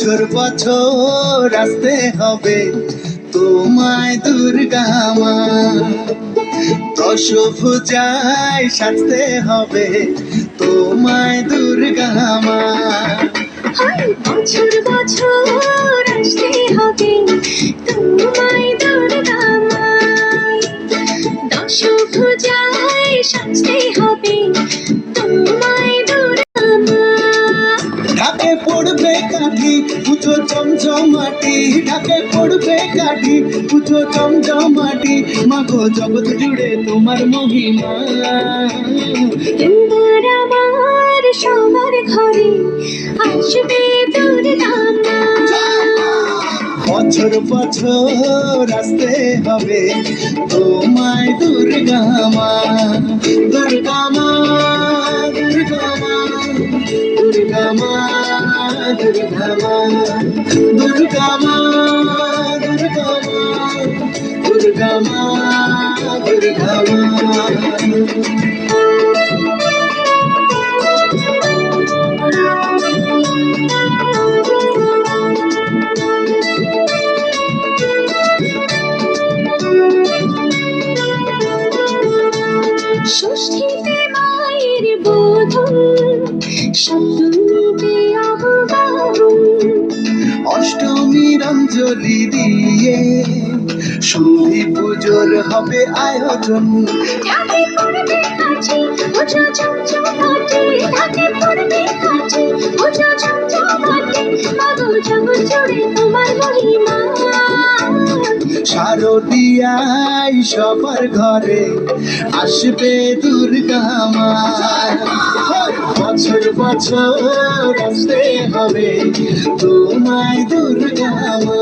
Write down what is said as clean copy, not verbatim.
বছর বছর আসতে হবে তোমায় দুর্গা মা, দশ পূজায় সাজতে হবে তোমায় দুর্গা মা। বছর বছর আসতে হবে তোমায় দুর্গা মা, দশ পূজায় সাজতে হবে তোমায় দুর্গা মা। ঢাকে পড়বে কাঠি পুজো চমচমাটি, ঢাকে পড়বে কাঠি পুজো চমচমাটি, মাগো জগৎ জুড়ে তোমার মহিমা। এবার আমার সবার ঘরে আসবে দুর্গা মা। বছর বছর আসতে হবে তোমায় দুর্গা মা, দুর্গা মা, দুর্গা মা, দুর্গা মা, দুর্গা মা, দুর্গা মা, দুর্গা মা, দুর্গা মা, দুর্গা মা। ষষ্ঠীতে মায়ের বোধন, সপ্তমীতে আবাহন, অষ্টমীর অঞ্জলি দিয়ে সন্ধি পুজোর হবে আয়োজন। ঢাকে পড়বে কাঠি পুজো চমচমাটি, ঢাকে পড়বে কাঠি পুজো চমচমাটি, মাগো জগৎ জুড়ে তোমার মহিমা। শারদিয়ায় সবার ঘরে আসবে দুর্গা মা, বছর বছর আসতে হবে তোমায় দুর্গা মা।